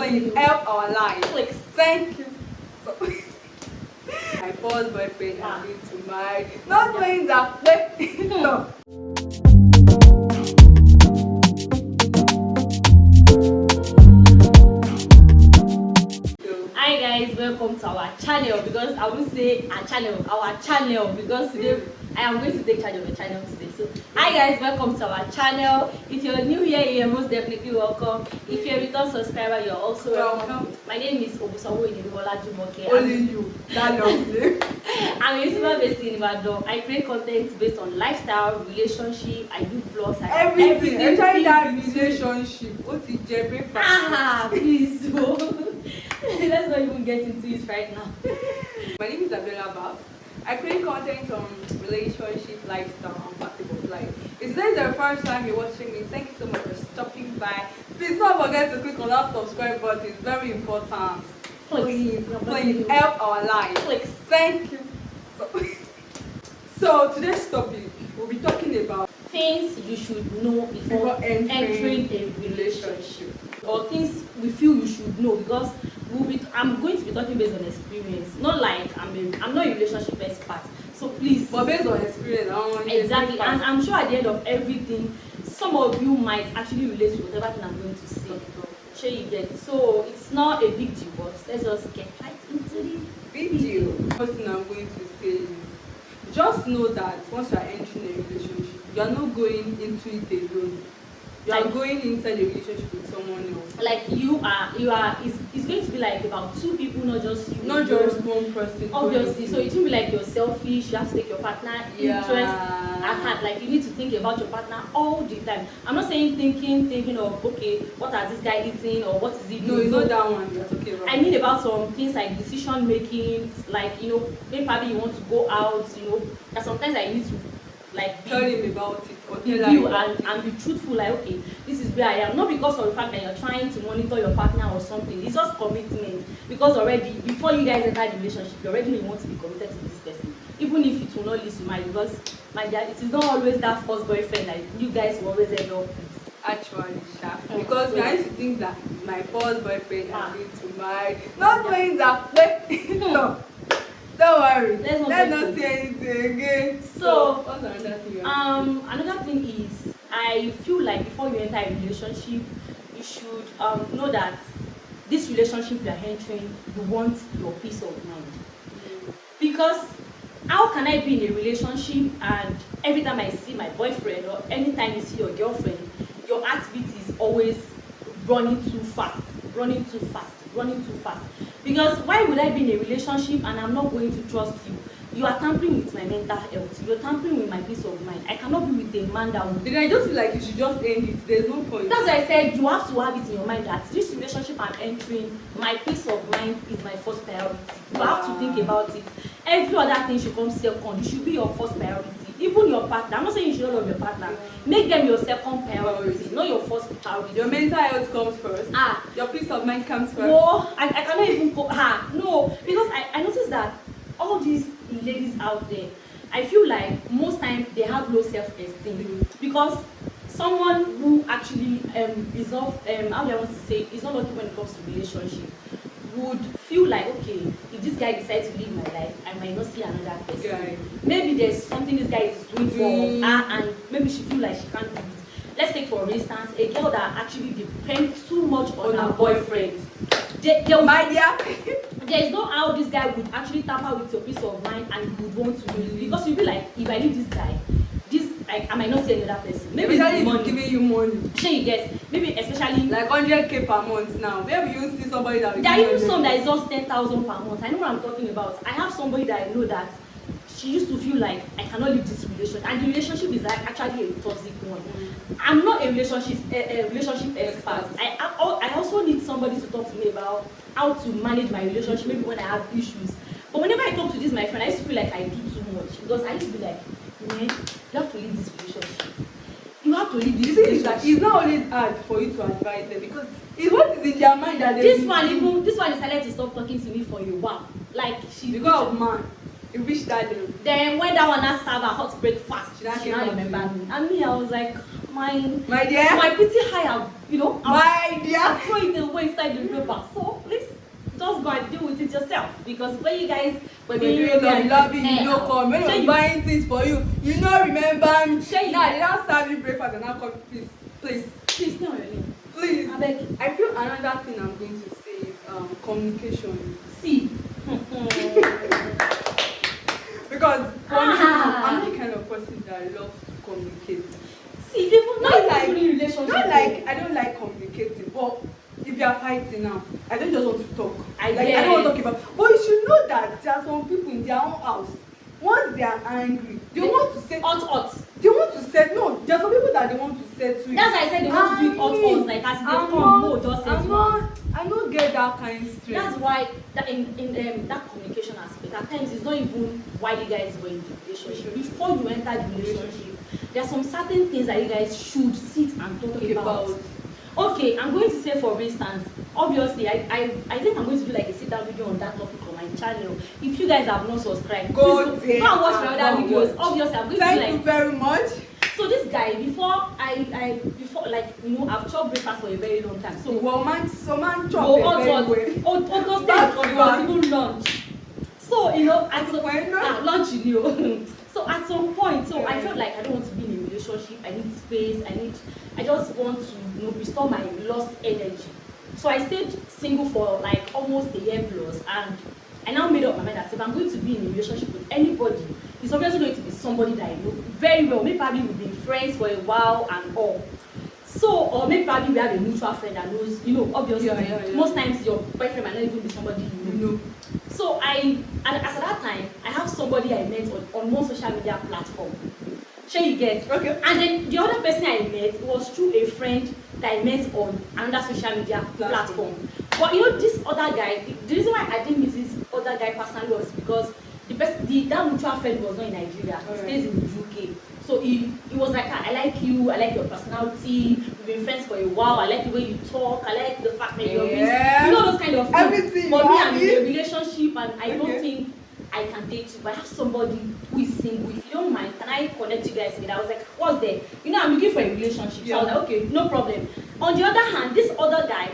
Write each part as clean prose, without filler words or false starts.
Please help our life. Please. Thank you. So, my first boyfriend agreed to marry. Not knowing that. No. Hi guys, welcome to our channel, because I will say our channel, because today I am going to take charge of the channel today. So hi guys, welcome to our channel. If you're new here, you're most definitely welcome. If you're a return subscriber, you're also welcome. My name is Obusawo Inibola Jumoke. Only you. That lovely. I'm a YouTuber based in Ibadan. I create content based on lifestyle, relationship. I do vlogs. Everything. Especially that relationship. What is your breakfast? Please. Let's not even get into it right now. My name is Abiola. I create content on relationship, lifestyle, and party of life. If this is the first time you're watching me, thank you so much for stopping by. Please don't forget to click on that subscribe button. It's very important. Please help our life. Please. Thank you. So today's topic, we'll be talking about things you should know before entering a relationship, or things we feel you should know, because I'm going to be talking based on experience, not like I'm not a relationship expert. So please, but based on experience, exactly. And I'm sure at the end of everything, some of you might actually relate to whatever thing I'm going to say. Sure you get. So it's not a big deal, but let's just get right into the video. First thing I'm going to say is, just know that once you are entering a relationship, you are not going into it alone. You are going inside a relationship with someone else. Like you are. It's going to be like about two people, not just you. Not just one person. Obviously, so it won't be like you're selfish. You have to take your partner interest at heart. Like you need to think about your partner all the time. I'm not saying thinking of, okay, what has this guy eating, or what is he doing? No, it's not that one. That's okay. Right? I mean about some things like decision making, like maybe probably you want to go out. That sometimes I need to tell him about it, or tell you and be truthful, like, okay, this is where I am, not because of the fact that you're trying to monitor your partner or something. It's just commitment, because already before you guys enter the relationship, you already know you want to be committed to this person, even if it will not lead to marriage, because my dear, it is not always that first boyfriend that you guys will always end up with. Actually, because I used to think that my first boyfriend agreed to marry, not knowing that. No. Don't worry. Let's not say anything again. So what's another thing? Another thing is, I feel like before you enter a relationship, you should know that this relationship you are entering, you want your peace of mind. Because how can I be in a relationship and every time I see my boyfriend, or anytime you see your girlfriend, your heartbeat is always running too fast? Because why would I be in a relationship and I'm not going to trust you? You are tampering with my mental health. You're tampering with my peace of mind. I cannot be with a man that will. Then I just feel like you should just end it. There's no point. That's why I said you have to have it in your mind that this relationship I'm entering, my peace of mind is my first priority. You have to think about it. Every other thing should come second. It should be your first priority. Even your partner. I'm not saying you should love your partner. Make them your second priority, not your first priority. Your mental health comes first. Your peace of mind comes first. No, I cannot even go. No, because I noticed that all these ladies out there, I feel like most times they have low self-esteem, because someone who actually is not how do I want to say, is not lucky when it comes to relationship, would feel like, okay, if this guy decides to live my life, I might not see another person. Yeah. Maybe there's something this guy is doing for her, and maybe she feel like she can't do it. Let's take for instance a girl that actually depends too much on her boyfriend. There is no how this guy would actually tamper with your peace of mind and you would want to do it, because you'll be like, if I leave this guy, I might not see another person. Maybe it's money. Giving you money. Sure you get. Maybe especially like 100k per month now. Maybe you see somebody that will. There are even some that is just 10,000 per month. I know what I'm talking about. I have somebody that I know that she used to feel like I cannot leave this relationship, and the relationship is like actually a toxic one. I'm not a relationship expert. I also need somebody to talk to me about how to manage my relationship, maybe when I have issues. But whenever I talk to this my friend, I used to feel like I do too much, because I used to be like, man, you have to leave this relationship. You have to leave this relationship. It's not always hard for you to advise them, because it's what is in their mind that they this one decided to stop talking to me for a while. Like because of man. You reached that level. Then when that one has served her hot breakfast, She now she came now back to remember you. me. And me, I was like, my dear. my pretty high, you know, My dear. I'll throw it away inside the paper. So please just go and deal with it yourself. Because when you guys were When you love you no come. When you buying things for you, you no remember me. Now they don't serve you breakfast and now come, please. Please, no, your name. Please. I beg. I feel another thing I'm going to say is communication. See. Because for me, I'm the kind of person that loves to communicate. See, they will Not like relationship. Not like I don't like communicating, but if you are fighting now, I don't just want to talk. I don't want to talk about. But you should know that there are some people in their own house. Once they are angry, they want to say hot. They want to set no. There are some people that they want to set to. That's why I said they want to do it hot, like as they come, no, just say I don't get that kind of strength. That's why that in that communication aspect, at times it's not even why you guys were in the relationship. Before you enter the relationship, there are some certain things that you guys should sit and talk about. Okay, I'm going to say for instance, obviously I think I'm going to do like a sit down video on that topic on my channel. If you guys have not subscribed, go and watch my other videos. Obviously I'm going to do like. Thank you very much. So this guy, before like you know, I've chopped breakfast for a very long time. So man chop very well. Those days was even lunch. So you know, lunch you know. So at some point, I felt like I don't want to be in a relationship. I need space. I just want to restore my lost energy. So I stayed single for like almost a year plus, and I now made up my mind that if I'm going to be in a relationship with anybody, it's obviously going to be somebody that I know very well. Maybe probably we've been friends for a while and all. So, or maybe probably we have a mutual friend that knows, you know, obviously most times your boyfriend might not even be somebody you know. So as at that time, I have somebody I met on one social media platform. Sure you get? Okay. And then the other person I met was through a friend that I met on another social media platform. But you know, this other guy, the reason why I didn't meet this other guy personally was because that mutual friend was not in Nigeria. He stays in the UK. So he was like, I like you, I like your personality, we've been friends for a while, I like the way you talk, I like the fact that you're busy. You know those kind of things. Everything. But me, I'm in a relationship and I don't think I can date you, but I have somebody who is single. If you don't mind, can I connect you guys together? I was like, what's there? You know, I'm looking for a relationship. So I was like, okay, no problem. On the other hand, this other guy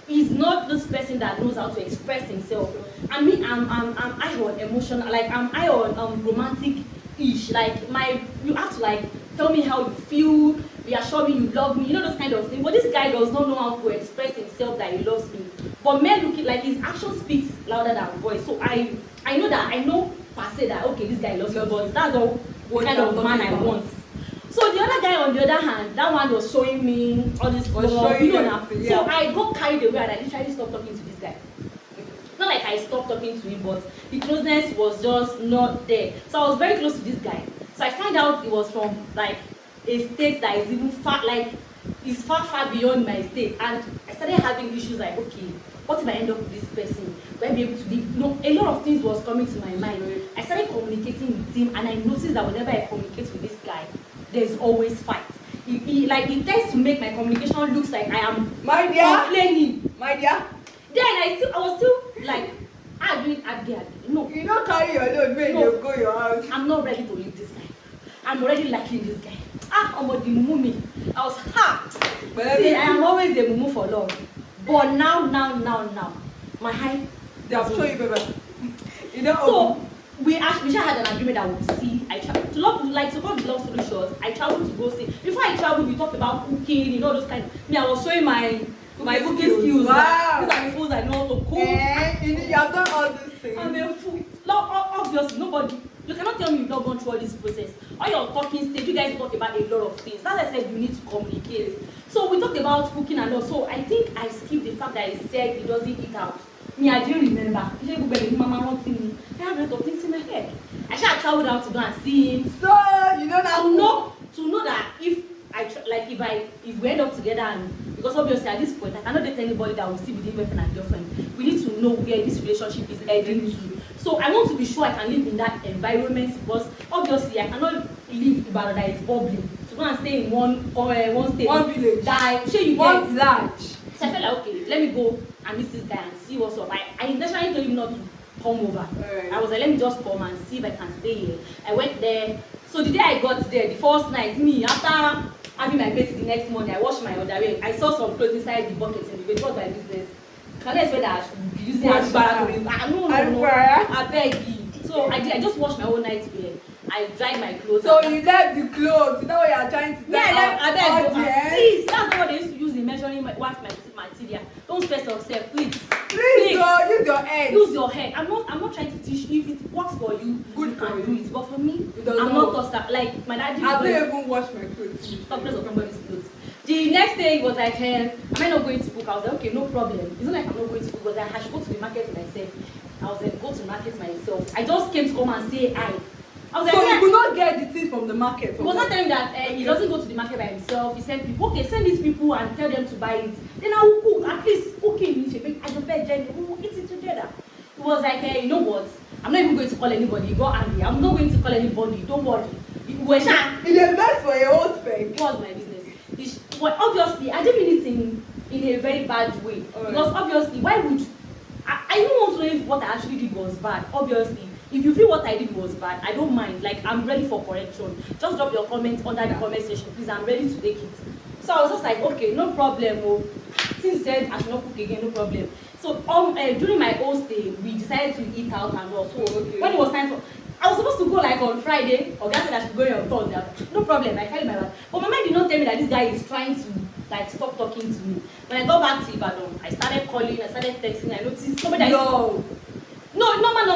is not this person that knows how to express himself. And me, I'm high on emotional, like I'm high on romantic-ish. Like you have to like tell me how you feel, reassure me you love me, you know those kind of things. But this guy does not know how to express himself that he loves me. But men looking like his action speaks louder than voice. So I know per se that okay, this guy loves me, but that's not what kind of man I want. So the other guy on the other hand, that one was showing me all this love, you know now. So I got carried away and I literally stopped talking to this guy. Not like I stopped talking to him, but the closeness was just not there. So I was very close to this guy. So I found out it was from like a state that is even far, like is far beyond my state. And I started having issues like, okay, what if I end up with this person? Will I be able to live? No, a lot of things was coming to my mind. I started communicating with him, and I noticed that whenever I communicate with this guy, there's always fight. He tends to make my communication looks like I am complaining. My dear. Then I was still like arguing. No. You don't carry your load when you go your house. I'm not ready to leave this guy. I'm already liking this guy. The mumu. I was See, I am always the mumu for love. But now, my high. They have shown you, baby. You know. So we actually had an agreement that we would see. I traveled to cut the long story short. I traveled to go see. Before I traveled, we talked about cooking, you know those kind. I was showing my cooking skills. Wow. These are the foods I know how to cook. You have done all these things. And then food. Obviously, nobody. You cannot tell me you've not gone through all this process. All your talking stage, you guys talk about a lot of things. As I said, you need to communicate. So we talked about cooking and all. So I think I skipped the fact that he said he doesn't eat out. Me, I didn't remember. Mama wanting me. I have a lot of things in my head. I should have traveled out to go and see him. So you know now to know that if we end up together, and because obviously at this point I cannot date anybody that will still be boyfriend and girlfriend. We need to know where this relationship is heading to. So I want to be sure I can live in that environment, because obviously I cannot live Ibadan that is bubbling. To go and stay in one state, one village, one large. So I felt like, okay, let me go and meet this guy and see what's up. I intentionally told him not to come over. Alright. I was like, let me just come and see if I can stay here. I went there. So the day I got there, the first night, me, after having my bath the next morning, I washed my underwear. I saw some clothes inside the bucket in the bed. It was my business. Can I expect that I should be using Wash Abiola it. to no. I beg you. So I did. I just washed my whole nightwear. I dried my clothes. So you left the clothes. You know what you are trying to do? Yeah, I beg you. Please, that's not what they used to use in measuring wax material. Don't stress yourself, please. Please, so use your head. Use your head. I'm not trying to teach you. If it works for you, Good you for can you. do it. But for me, It doesn't I'm not work. tossed up. Like my daddy. I don't even wash my clothes. Top place of somebody's clothes. The next day it was like, am I not going to book? I was like, okay, no problem. It's not like I'm not going to book, but I should go to the market myself. I was like, go to the market myself. I just came to come and say hi. I was like, So yeah. you could not get the things from the market? He was not telling me that he doesn't go to the market by himself. He sent people, okay, send these people and tell them to buy it. Then I will cook, at least cooking. I just bet Jenny, we will eat it together. He was like, you know what? I'm not even going to call anybody. He got angry. I'm not going to call anybody. Don't worry. It is best for your own spec. It was my business. Well, obviously, I didn't mean it in a very bad way. Right. Because obviously, why would I don't want to know if what I actually did was bad. Obviously, if you feel what I did was bad, I don't mind. Like, I'm ready for correction. Just drop your comment under the comment section, please. I'm ready to take it. So I was just like, okay, no problem. Oh, since he said I should not cook again, no problem. So during my whole stay, we decided to eat out and all. So when it was time for, I was supposed to go like on Friday, or guys said I should go on Thursday. No problem, I carried my bag. But my mind did not tell me that this guy is trying to like stop talking to me. When I got back to Ibadan, I started calling, I started texting, I noticed somebody normal.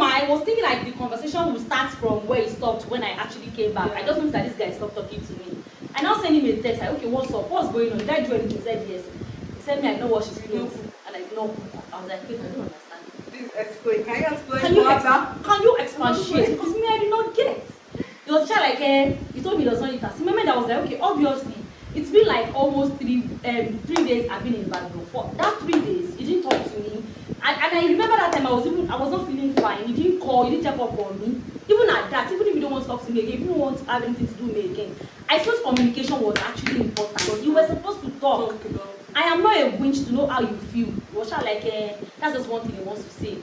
I was thinking like the conversation would start from where it stopped when I actually came back. I just noticed that this guy stopped talking to me. I now sent him a text, like, okay, what's up? What's going on? Did I do anything? He said yes. He said me I know what she's doing. And I know. I was like, wait, I don't understand. Please explain. Can you explain? Can you expatiate? Because me, I did not get. It was just like, he told me he does not eat us. In my mind, I was like, okay, obviously, it's been like almost 3 days I've been in Ibadan. For that 3 days, he didn't talk to me. And I remember that time I was not feeling fine. He didn't call, he didn't check up on me. Even at that, even if you don't want to talk to me again, if you don't want to have anything to do with me again, I felt communication was actually important. Because you were supposed to talk. I am not a winch to know how you feel. It was just like, that's just one thing he wants to say.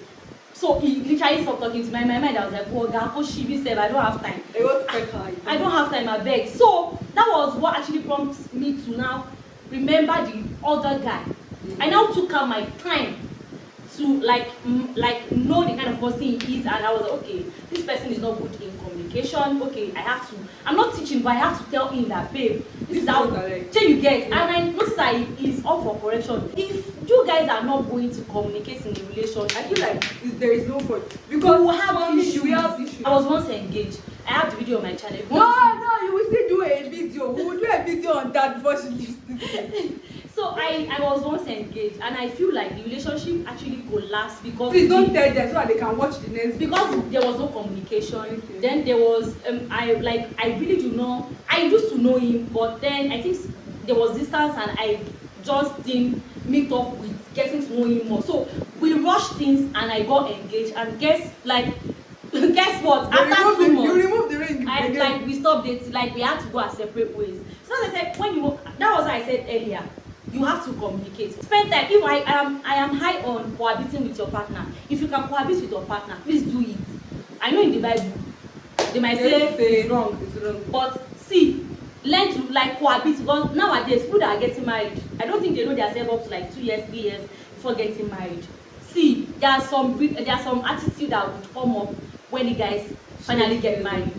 So he literally stopped talking to me. In my mind, I was like, oh, I don't have time. It was I don't have time, I beg. So that was what actually prompted me to now remember the other guy. I now took out my time to like know the kind of person he is, and I was like, okay, this person is not good in communication. Okay, I'm not teaching, but I have to tell him that, babe, this is how you get. And I noticed that he is up for correction. If you guys are not going to communicate in the relationship, I feel like there is no point because we will have issues. We have issues. I was once engaged. I have the video on my channel. No, you will still do a video. We will do a video on that before she leaves this. So I was once engaged, and I feel like the relationship actually collapsed because please don't tell them so that they can watch the next because video. there was no communication. Okay. Then there was I really do know. I used to know him, but then I think there was distance, and I just didn't meet up with getting to know him more. So we rushed things, and I got engaged. And guess what? After 2 months, you removed the ring. We stopped dating. Like we had to go our separate ways. So as I said, that was what I said earlier. You have to communicate. Spend time. If I am high on cohabiting with your partner. If you can cohabit with your partner, please do it. I know in the Bible they might say it's wrong. But see, learn to cohabit, because nowadays people that are getting married, I don't think they know themselves up to 2 years, 3 years before getting married. See, there are some attitude that would come up when the guys finally get married.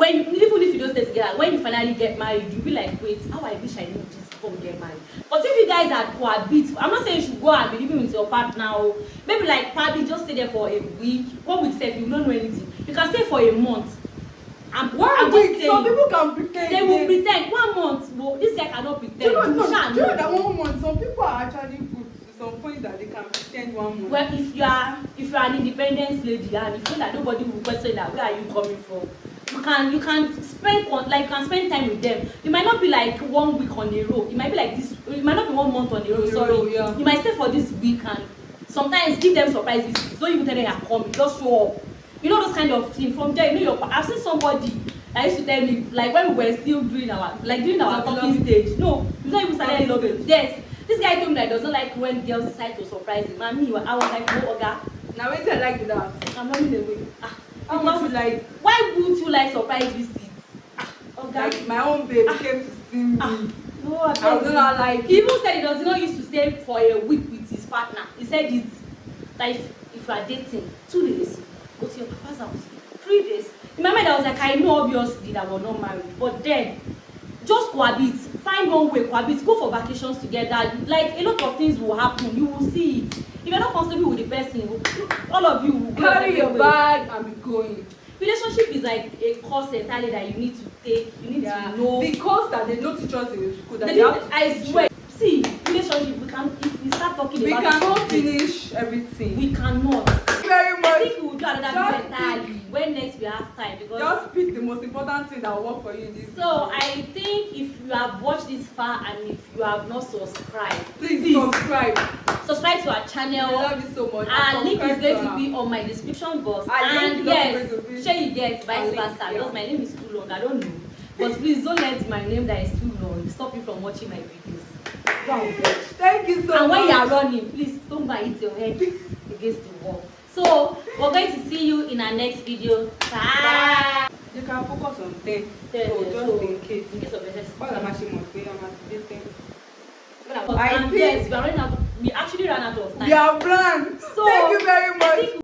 Even if you don't stay together, when you finally get married, you'll be like, wait, how I wish I knew this before we get married. But if you guys are cohabit, I'm not saying you should go and be living with your partner, or maybe probably just stay there for a week. 1 week said you don't know anything. You can stay for a month. And 1 week, some people can pretend. They will pretend. 1 month, well, this guy cannot pretend. Do you know that 1 month, some people are actually good to some point that they can pretend 1 month. Well, if you are an independent lady and you feel that nobody will question that, where are you coming from? You can spend time with them. You might not be 1 week on a row. It might be like this. It might not be 1 month on a row. Sorry. Yeah. You might stay for this week, and sometimes give them surprises. Don't even tell them you're coming. Just show up. You know those kind of things. From there, I've seen somebody that used to tell me when we were still doing our talking stage. No, we don't even started loving. Yes, this guy told me that he doesn't like when girls decide to surprise him. And me, I was like, no, Oga, Now wait till I like that. I'm running away. How much you like? Why would you like surprise visits? Okay. Like my own babe came to see me. No, I do not like he even said he does not used to stay for a week with his partner. He said it like if you are dating 2 days, go to your papa's house. 3 days. In my mind I was like, I know obviously that we're not married, but then just cohabit, find one way, cohabit, go for vacations together. Like a lot of things will happen. You will see it. If you're not comfortable with the person, all of you will go carry your bag and be going. Relationship is like a course entirely that you need to take. You need to know the course that they don't teach us in school. That I swear. See, relationship, we can, if we start talking we about cannot finish everything. We cannot. Very much. I think we will do another video entirely when next we have time, because just pick the most important thing that will work for you in this so video. I think if you have watched this far and if you have not subscribed, please subscribe to our channel. I love you so much. And link is going to be on my description box. And yes, share you get vice versa, because my name is too long. I don't know, but please don't let my name that is too long stop you from watching my videos. Wow. Thank you so much. And when you are running, please don't go hit your head against the wall. So we're going to see you in our next video. Bye. You can focus on them. So just in case. In case of necessity. All the machine must be on activating. Yes, we actually ran out of time. We are planned. So thank you very much.